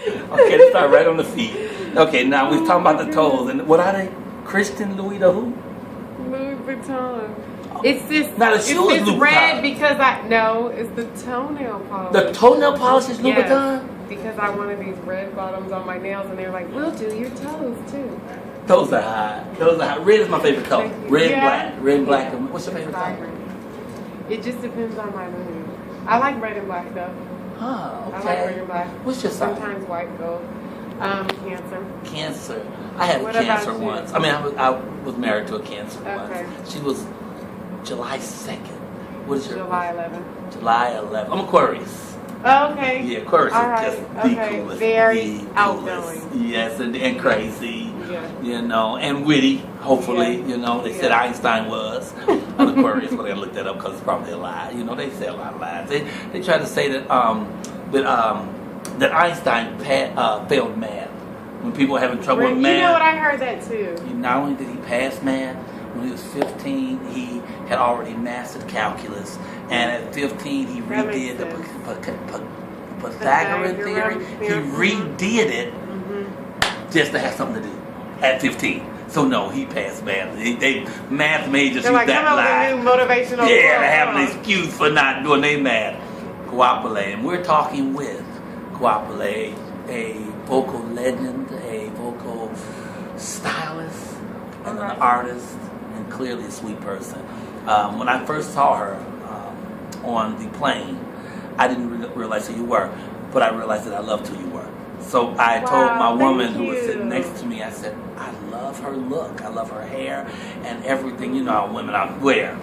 Okay, let's start right on the feet. Okay, now we're talking about the toes. And what are they? Christian Louis the who? Louis Vuitton. It's this. Now the shoe is it's Louis red Vuitton. because it's the toenail polish. The toenail polish is Louis Yes, Vuitton? because I wanted these red bottoms on my nails, and they were like, "We'll do your toes too." Those are hot. Those are hot. Red is my favorite color. Thank you. Red, Yeah. black. Red, black. Yeah. What's your favorite color? Vibrant. It just depends on my mood. I like red and black though. Huh, I okay. like red and black. What's your sign? Sometimes white gold. Cancer. Cancer. I had What a cancer about you? once. I mean, I was married to a cancer Okay. once. She was July 2nd. What is your? July 11th. July 11th. I'm Aquarius. Oh, okay. Yeah, Aquarius All is right. just the Okay. coolest. Very the outgoing. coolest. Yes, and crazy. Yeah. You know, and witty, hopefully. Yeah. You know, they said Yeah. Einstein was an Aquarius, but I gotta look that up because it's probably a lie. You know, they say a lot of lies. They try to say that that Einstein failed math. When people are having trouble with math. You know what? I heard that too. Not only did he pass math, when he was 15, he had already mastered calculus. And at 15, he That redid the makes Pythagorean theory. He redid it just to have something to do at 15. So no, he passed math. Math majors They're use like, that come up lie. with a new motivational Yeah, quote. they have an excuse for not doing their math. Goaple, and we're talking with Goaple, a vocal legend, a vocal stylist, and an artist, and clearly a sweet person. When I first saw her on the plane, I didn't realize who you were, but I realized that I loved who you were. So I told my woman who was sitting next to me, I said, I love her look, I love her hair, and everything. You know how women are, where,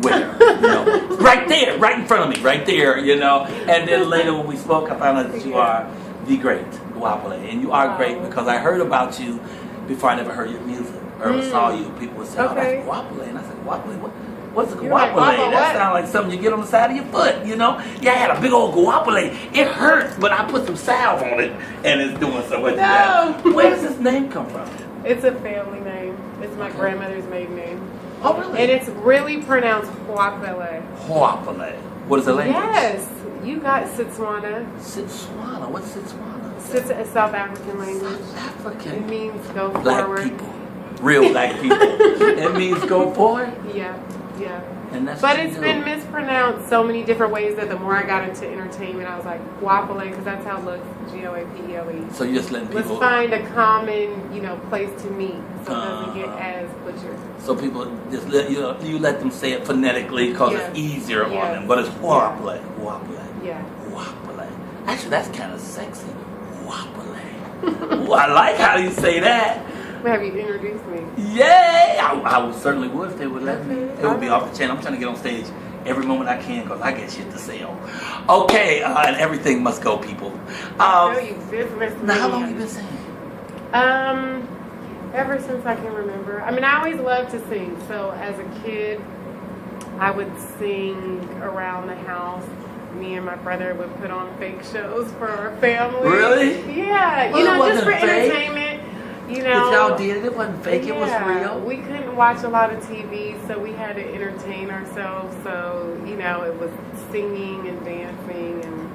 you know, right there, right in front of me, right there, you know. And then later when we spoke, I found out that you are the great Goaple, and you are great because I heard about you before I never heard your music or ever saw you. People would say, "Oh, that's Goaple," and I said, "Goaple, what's a Goaple? That sounds like something you get on the side of your foot, you know." Yeah, I had a big old Goaple. It hurts, but I put some salve on it, and it's doing so much. Where does this name come from? It's a family name. It's my grandmother's maiden name. Oh, really? And it's really pronounced Goaple. Goaple. What is the language? Yes, you got Setswana. Setswana. What's Setswana? It's a South African language. South African. It means go Black forward. people. Real black people. It means go forward. Yeah. And that's But it's been mispronounced so many different ways that the more I got into entertainment, I was like, Goaple, because that's how it looks, Goaple. So you're just letting people... Let's find a common, place to meet so it doesn't get as butchered. So people just you let them say it phonetically because it's easier on them. But it's Goaple. Yeah. Goaple. Actually, that's kind of sexy. Goaple. I like how you say that. Have you introduced me? Yay! I certainly would if they would let me. It would be off the chain. I'm trying to get on stage every moment I can because I get shit to sell. Okay, and everything must go, people. I know you business. Now, how long have you been singing? Ever since I can remember. I mean, I always loved to sing. So as a kid, I would sing around the house. Me and my brother would put on fake shows for our family. Really? Yeah, Well, just for fake. Entertainment. If y'all did it wasn't fake, it was real. We couldn't watch a lot of TV, so we had to entertain ourselves. So, it was singing and dancing and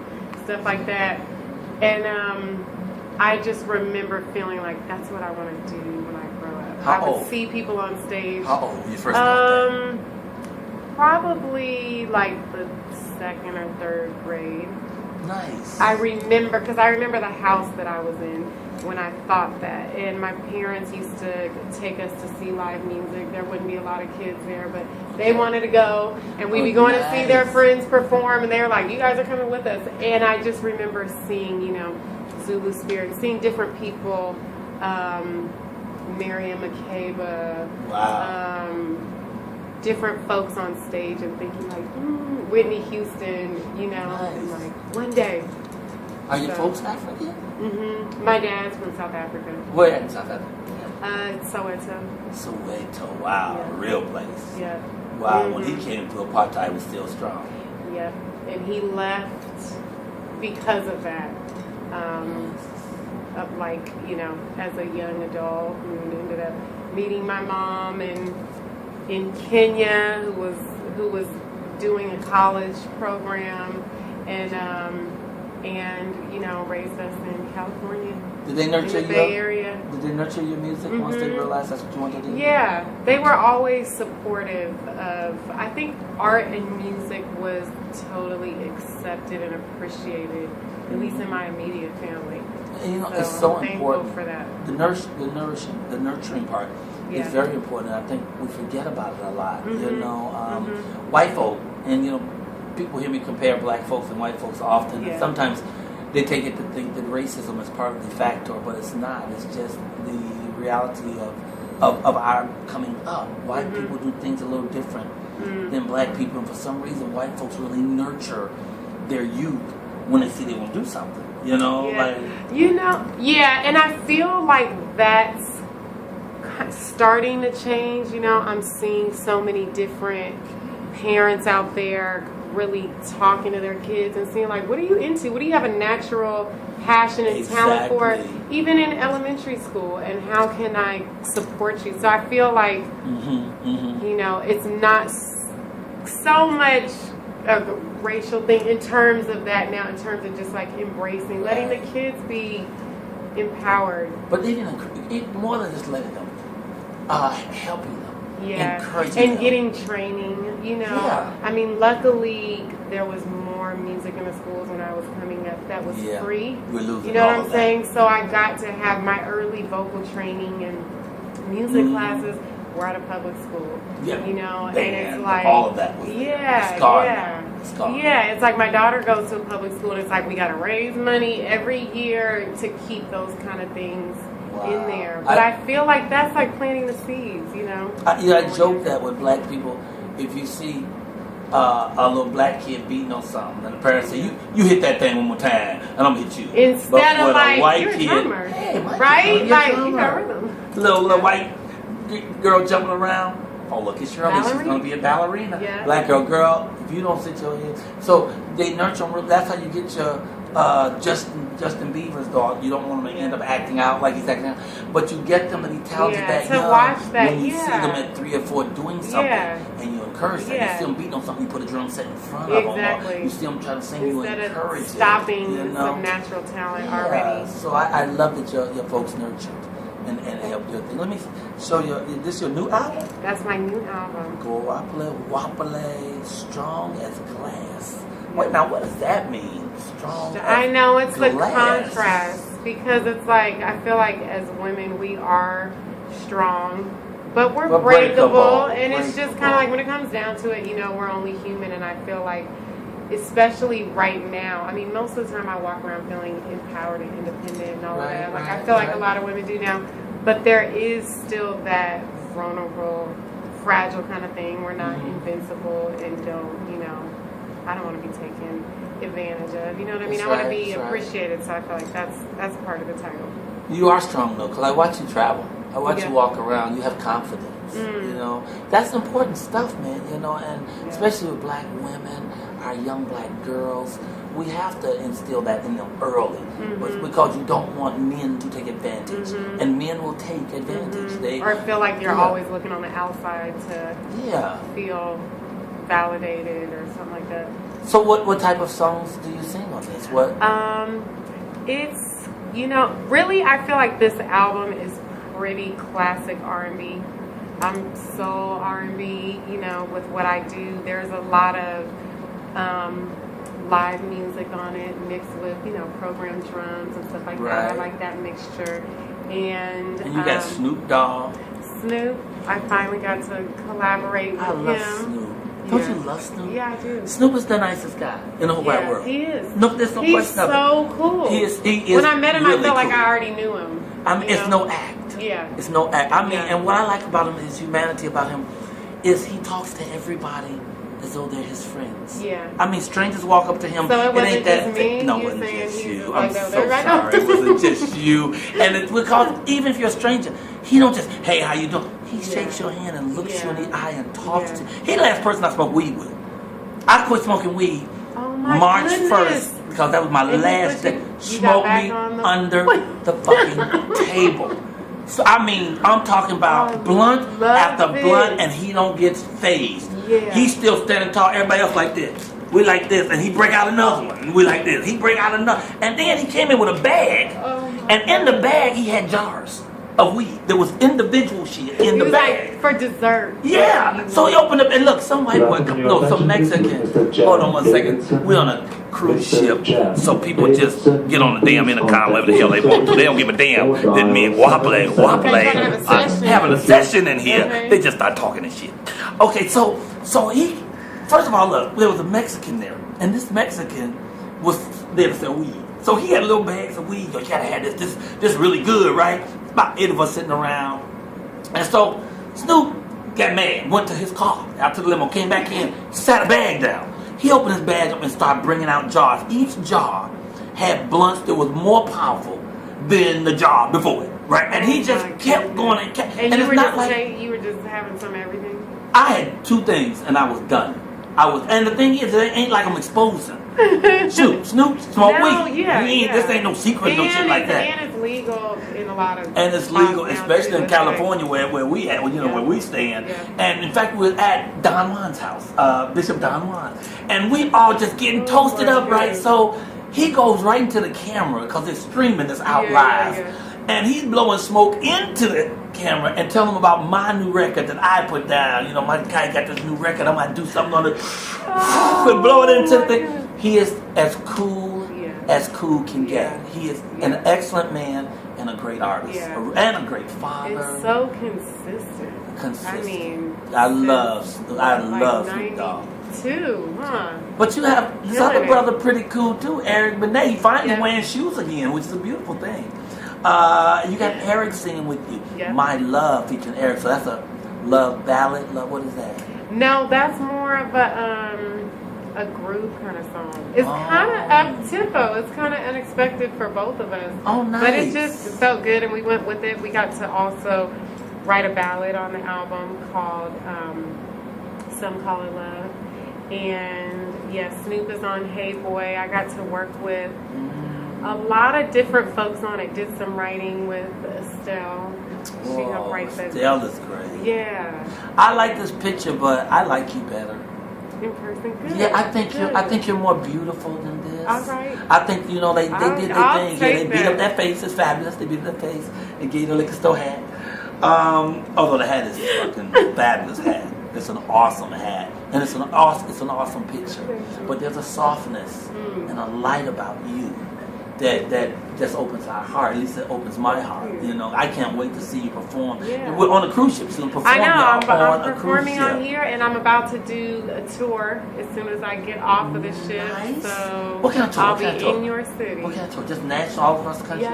stuff like that. And I just remember feeling like that's what I want to do when I grow up. I would see people on stage. How old were you first got that? Probably like the 2nd or 3rd grade. Nice. I remember the house that I was in when I thought that. And my parents used to take us to see live music. There wouldn't be a lot of kids there, but they wanted to go. And we'd be going to see their friends perform. And they were like, you guys are coming with us. And I just remember seeing, Zulu Spirit, seeing different people, Miriam Makeba, different folks on stage and thinking like, Whitney Houston, and like, one day. Are your folks African? Mm-hmm. My dad's from South Africa. Where in South Africa? Soweto. Soweto, wow, Yeah. Real place. Yeah. Wow, when he came to apartheid, it was still strong. Yeah, and he left because of that. As a young adult, and ended up meeting my mom in Kenya, who was doing a college program, and raised us in California. Did they nurture in the Bay Area. Did they nurture your music once they realized that's what you wanted to do? Yeah, they were always supportive of. I think art and music was totally accepted and appreciated, at least in my immediate family. And, you know, so it's so I'm important for that. The nurturing part is very important. I think we forget about it a lot. You know, white folk, and you know, people hear me compare black folks and white folks often, and sometimes they take it to think that racism is part of the factor, but it's not. It's just the reality of our coming up. White people do things a little different than black people, and for some reason, white folks really nurture their youth when they see they want to do something. You know, and I feel like that's starting to change. You know, I'm seeing so many different parents out there really talking to their kids and seeing like, what are you into? What do you have a natural passion and talent for, even in elementary school? And how can I support you? So I feel like, you know, it's not so much a racial thing in terms of that now, in terms of just like embracing, letting the kids be empowered. But even more than just letting them, helping them. Encouraging and them. Getting training, you know. I mean, luckily there was more music in the schools when I was coming up that was free. We're losing, you know what I'm saying? So I got to have my early vocal training and music classes were at a public school. You know, and it's like all of that was it's like my daughter goes to a public school and it's like we got to raise money every year to keep those kind of things in there. But I feel like that's like planting the seeds, you know. I joke that with black people, if you see a little black kid beating on something, and the parents say, you hit that thing one more time, and I'm gonna hit you. Instead of like, a white you're kid, a drummer, right? Like, you got rhythm. Little white girl jumping around. Oh, look, it's Shirley. She's going to be a ballerina. Black girl, if you don't sit your head. So they nurture them. That's how you get your Justin Bieber's dog. You don't want them to end up acting out like he's acting out. But you get them to be talented that young. Watch that, when you see them at 3 or 4 doing something, and you encourage them. You see them beating on something, you put a drum set in front of them. Or you see them trying to sing, you encourage them. Stopping some natural talent already. So I love that your folks nurtured and help your thing. Let me show you. Is this your new album? That's my new album. Goaple, strong as glass. Wait, now what does that mean? Strong. I know it's the contrast, because it's like I feel like as women we are strong, but we're breakable, and it's just kind of like when it comes down to it, you know, we're only human, and I feel like, especially right now, I mean, most of the time I walk around feeling empowered and independent and all of that. Like I feel like a lot of women do now, but there is still that vulnerable, fragile kind of thing. We're not invincible and don't, you know, I don't want to be taken advantage of. You know what I mean? I want to be appreciated, so I feel like that's part of the title. You are strong though, because I watch you travel. I watch you walk around. You have confidence. You know, that's important stuff, man. You know, and especially with black women, our young black girls, we have to instill that in them early, because you don't want men to take advantage, and men will take advantage. They or feel like you're always looking on the outside to feel validated or something like that. So what type of songs do you sing on this? What? It's, you know, really I feel like this album is pretty classic R&B. I'm soul R&B, you know, with what I do. There's a lot of live music on it mixed with, you know, programmed drums and stuff like that. I like that mixture. And you got Snoop Dogg. Snoop, I finally got to collaborate with him. I love Snoop. Don't you love Snoop? Yeah, I do. Snoop is the nicest guy in the whole wide world. He is. No, there's no question of it. He's so cool. He is when I met him, really I felt like cool. I already knew him. I mean, it's no act. Yeah. It's no act. I mean, and what I like about him, his humanity about him, is he talks to everybody as though they're his friends. Yeah. I mean, strangers walk up to him. So it wasn't ain't that just me? No, it wasn't just you. I'm so sorry. It wasn't just you. And it's because even if you're a stranger, he don't just, hey, how you doing? He shakes your hand and looks you in the eye and talks to you. He the last person I smoked weed with. I quit smoking weed March 1st because that was my last day. Smoke me under the fucking table. So I mean, I'm talking about blunt after blunt, and he don't get phased. Yeah. He's still standing tall. Everybody else like this. We like this, and he break out another one. And we like this. He break out another, and then he came in with a bag, And in the bag, he had jars of weed. There was individual shit in the bag. Like, for dessert. Yeah. So he opened up and look, some white boy, no, some Mexican. Hold on one second. We're on a cruise ship, so people just get on the damn intercom, whatever the hell they want to. They don't give a damn that me and Goaple having a session in here. Okay. They just start talking and shit. Okay, so he, first of all, look, there was a Mexican there, and this Mexican was there to sell weed. So he had little bags of weed. You gotta have this really good, right? About 8 of us sitting around. And so Snoop got mad, went to his car, out to the limo, came back in, sat a bag down. He opened his bag up and started bringing out jars. Each jar had blunts that was more powerful than the jar before it, right? And he just kept going and kept. And you it's were not just like you were just having some of everything. I had 2 things and I was done. And the thing is, it ain't like I'm exposing. Snoop smoke weed. Yeah, This ain't no secret, no shit like that. And it's legal in a lot of. And it's legal, especially in California, where we at, where we stand. Yeah. And in fact, we were at Don Juan's house, Bishop Don Juan, and we all just getting toasted up, right? So he goes right into the camera because it's streaming, it's out live, and he's blowing smoke into the camera and telling him about my new record that I put down. You know, my guy got this new record. I'm gonna do something on it. Blow it into the thing. He is as cool can get. He is an excellent man and a great artist and a great father. It's so consistent. I mean, I love Snoop Dogg. Too, huh? But you have this other brother pretty cool too, Eric Benet. He finally wearing shoes again, which is a beautiful thing. You got Eric singing with you. Yeah. My Love featuring Eric. So that's a love ballad. What is that? No, that's more of a groove kind of song. It's kind of up tempo. It's kind of unexpected for both of us. Oh, nice. But it just felt good, and we went with it. We got to also write a ballad on the album called Some Call It Love. And Snoop is on Hey Boy. I got to work with a lot of different folks on it. Did some writing with Estelle. She helped write that. Estelle is great. Yeah. I like this picture, but I like you better. In person, good. Yeah, I think you're more beautiful than this. All right. I think they did their thing. Yeah, they beat up that face. It's fabulous. They beat up that face and gave you a liquor store hat. Although the hat is a fucking fabulous hat. It's an awesome hat, and it's an awesome picture. But there's a softness and a light about you that just opens our heart. At least it opens my heart. You know, I can't wait to see you perform. Yeah. We're on a cruise ship, so perform. I know. I'm on performing on here, and I'm about to do a tour as soon as I get off of the ship. Nice. So what kind of tour? I'll be in your city. What kind of tour? Just national, all across the country.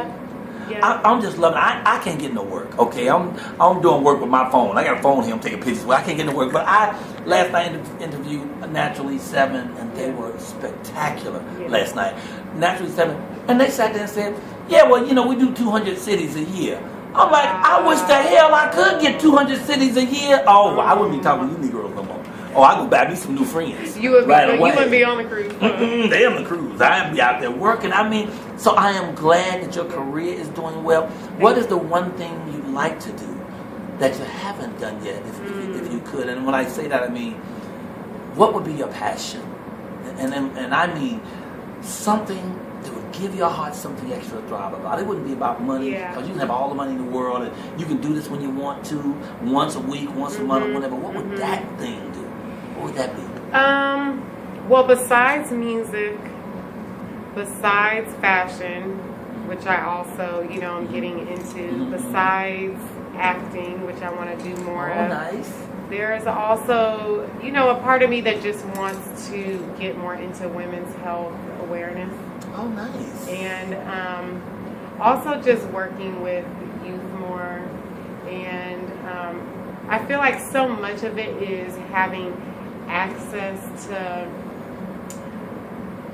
Yeah. I'm just loving it. I can't get no work. Okay, I'm doing work with my phone. I got a phone here. I'm taking pictures. Well, I can't get no work. But last night interviewed Naturally 7, and they were spectacular last night. Naturally 7, and they sat there and said, "Yeah, well, we do 200 cities a year." I'm like, I wish the hell I could get 200 cities a year. Oh, I wouldn't be talking to you Negroes no more. Oh, I go buy me some new friends. You would be on the cruise. They on the cruise. I'd be out there working. I mean, so I am glad that your career is doing well. What is the one thing you'd like to do that you haven't done yet, if you could? And when I say that, I mean, what would be your passion? And I mean something that would give your heart something extra to thrive about. It wouldn't be about money, because you can have all the money in the world and you can do this when you want to, once a week, once a month, or whatever. What would that thing do? What would that be? Well, besides music, besides fashion, which I also, I'm getting into, besides acting, which I want to do more of. Nice. There is also, a part of me that just wants to get more into women's health awareness. Oh, nice. And also just working with youth more. And I feel like so much of it is having access to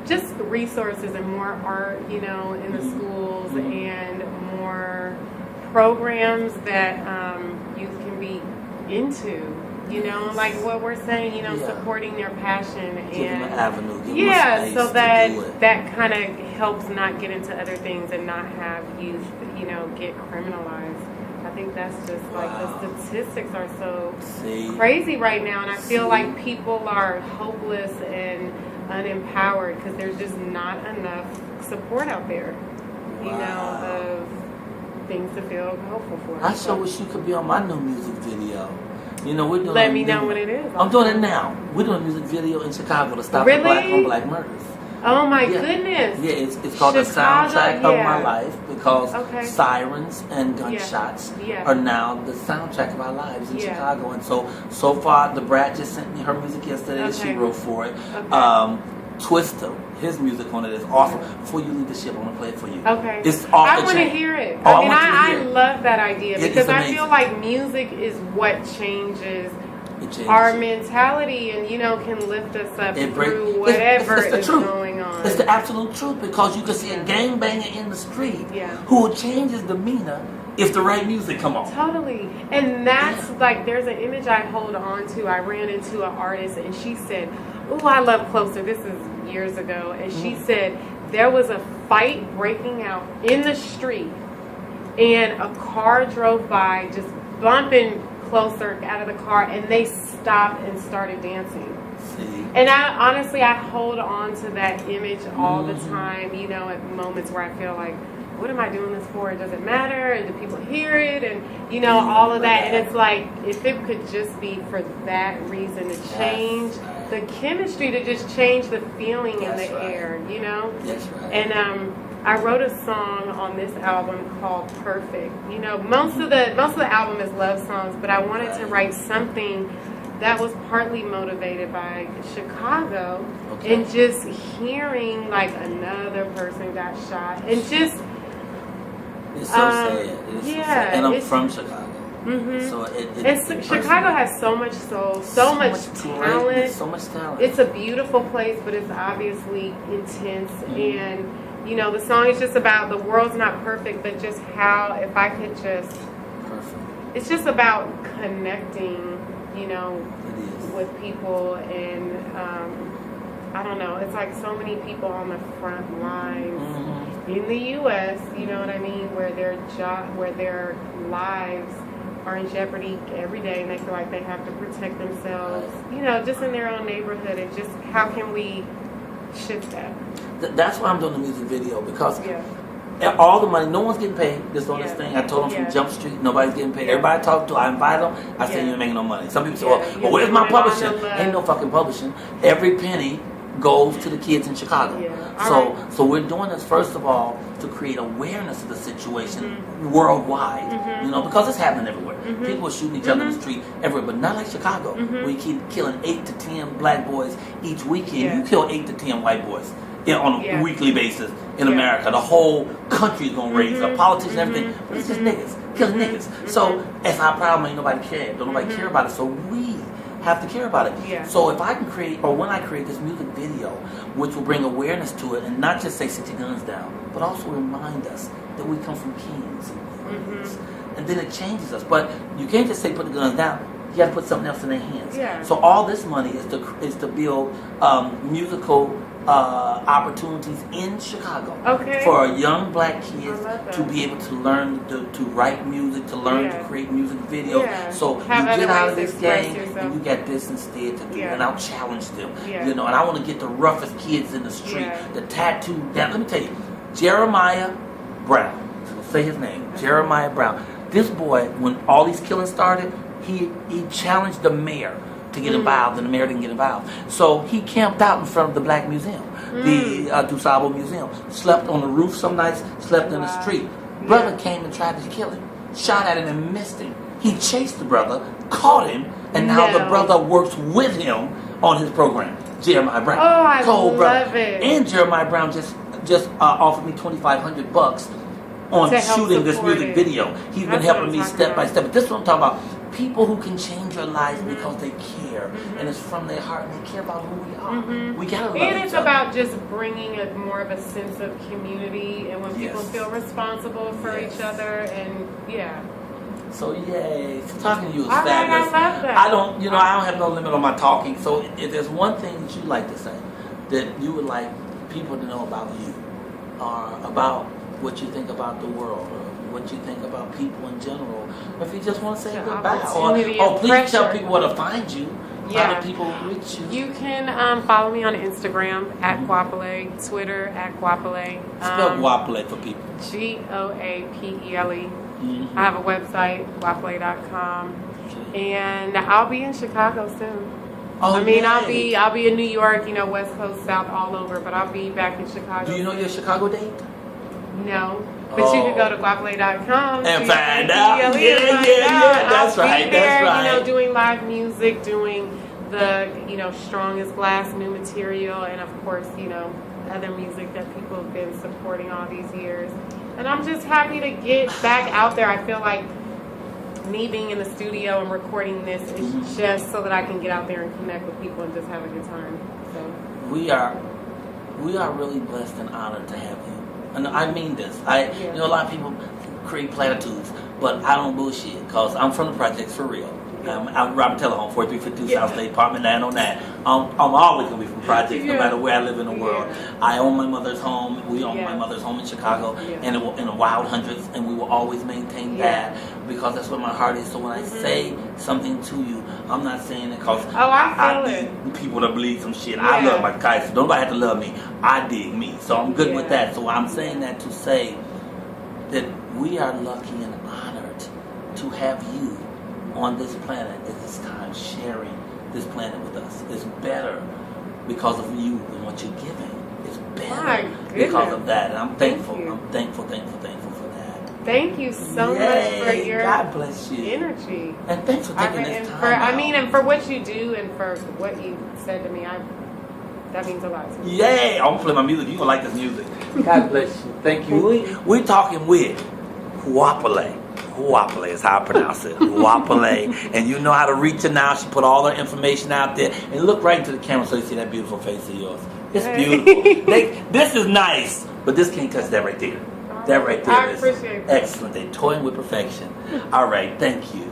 just resources and more art, in the schools, and more programs that youth can be into. Like what we're saying, supporting their passion give them an avenue, give them a space so that kind of helps not get into other things and not have youth, get criminalized. I think that's just like the statistics are so crazy right now, and I feel like people are hopeless and unempowered because there's just not enough support out there, of things to feel hopeful for. I sure wish you could be on my new music video. You know, we're doing. Let me know when it is. I'm doing it now. We're doing a music video in Chicago to stop Really? the black on black murders. Oh my Yeah. goodness. Yeah, it's called the Chicago, soundtrack of yeah. my life because Okay. sirens and gunshots Yeah. are now the soundtrack of our lives in Yeah. Chicago. And so far, the Brat just sent me her music yesterday that she Okay. wrote for it. Okay. Twister, his music on it is awesome. Before you leave the ship, I'm gonna play it for you. Okay. It's off I the want to chain. hear it. Oh, I mean, want you to I hear it. love that idea It is because I amazing. feel like music is what changes It changes our you. mentality and, can lift us up It break- through it's whatever the is truth. going on. It's the absolute truth because you can see a gangbanger in the street Yeah. who will change his demeanor if the right music come on. Totally. And that's like, there's an image I hold on to. I ran into an artist and she said, "Oh, I love Closer." This is years ago. And she said there was a fight breaking out in the street and a car drove by just bumping Closer out of the car and they stopped and started dancing. See? And I honestly, I hold on to that image all the time, at moments where I feel like, what am I doing this for? Does it matter? And do people hear it? And, all of that. And it's like, if it could just be for that reason to change the chemistry, to just change the feeling in the air, That's right. And I wrote a song on this album called Perfect. Most of the album is love songs, but I wanted to write something that was partly motivated by Chicago and just hearing like another person got shot and just It's so sad. It's so sad. And I'm from Chicago. Mm-hmm. So Chicago has so much soul, so much talent. So much talent. It's a beautiful place, but it's obviously intense. And the song is just about the world's not perfect, but just how if I could just. Perfect. It's just about connecting, It is. with people, and I don't know. It's like so many people on the front lines in the U.S. You know what I mean, where their lives are in jeopardy every day, and they feel like they have to protect themselves. Just in their own neighborhood, and just how can we shift that? That's why I'm doing the music video because. All the money, no one's getting paid. Just on this thing. I told them from Jump Street, nobody's getting paid. Everybody I talk to, I invite them. I say you ain't making no money. Some people say, well, where's my publishing? Ain't no fucking publishing. Every penny goes to the kids in Chicago. So we're doing this first of all to create awareness of the situation worldwide. Because it's happening everywhere. People are shooting each other in the street everywhere, but not like Chicago, where you keep killing 8 to 10 black boys each weekend. You kill 8 to 10 white boys. On a weekly basis in America. The whole country is going to raise up, politics and everything. But it's just niggas, killing niggas. So it's our problem, ain't nobody care. Don't nobody care about it. So we have to care about it. So if I can create, or when I create this music video, which will bring awareness to it, and not just say sit your guns down, but also remind us that we come from kings and queens. And then it changes us. But you can't just say put the guns down. You got to put something else in their hands. So all this money is to build musical opportunities in Chicago for young black kids to be able to learn to write music, to learn to create music videos. So you get out of this game and you got this instead to do, and I'll challenge them. And I want to get the roughest kids in the street, the tattooed down. Let me tell you, Jeremiah Brown. Say his name, Jeremiah Brown. This boy, when all these killings started, he challenged the mayor to get involved, and the mayor didn't get involved. So he camped out in front of the Black Museum, the DuSable Museum. Slept on the roof some nights, slept in the street. Brother came and tried to kill him. Shot at him and missed him. He chased the brother, caught him, and now the brother works with him on his program. Jeremiah Brown. Oh, I Cold love brother. it. And Jeremiah Brown just offered me $2,500 on shooting this music video. He's been helping me step by step. But this is what I'm talking about. People who can change your lives because they care, and it's from their heart, and they care about who we are. We gotta love each other. And it's about just bringing more of a sense of community, and when people feel responsible for each other, and So yay, talking to you is I fabulous. love that. I don't have no limit on my talking. So if there's one thing that you like to say that you would like people to know about you, or about what you think about the world, or what you think about people in general, or if you just want to say goodbye, or please tell people where to find you. How do people reach you? You can follow me on Instagram at Goaple, Twitter at Goaple. Spell Goaple for people. Goaple. I have a website, goaple.com, and I'll be in Chicago soon. Oh, I mean, yay. I'll be in New York, West Coast, South, all over, but I'll be back in Chicago. Do you know your Chicago date? No. But you can go to goaple.com and find out. Yeah, that's right. There, that's right. Doing live music, doing the, Strongest Glass new material, and of course, other music that people have been supporting all these years. And I'm just happy to get back out there. I feel like me being in the studio and recording this is just so that I can get out there and connect with people and just have a good time. So we are really blessed and honored to have you. And I mean this. A lot of people create platitudes, but I don't bullshit because I'm from the projects for real. I'm Robert Telehome, 4352 South State, Apartment 909. I'm always going to be from projects no matter where I live in the world. I own my mother's home. We own my mother's home in Chicago in the Wild Hundreds, and we will always maintain that because that's what my heart is. So when I say something to you, I'm not saying it because I need people to believe some shit. I love my guys. So nobody have to love me. I dig me. So I'm good with that. So I'm saying that to say that we are lucky and honored to have you on this planet at this time, sharing this planet with us. It's better because of you and what you're giving. It's better because of that. And I'm thankful. I'm thankful for that. Thank you so much for your God bless you. energy. And thanks for taking this time. And for what you do and for what you said to me, that means a lot to me. Yay! I'm gonna play my music. You're gonna like this music. God bless you. Thank you. We're talking with Goaple. Goaple is how I pronounce it. Goaple. And you know how to reach her now. She put all her information out there. And look right into the camera so you see that beautiful face of yours. It's beautiful. This is nice, but this can't touch that right there. That right there is appreciate that. Excellent. They're toying with perfection. All right. Thank you.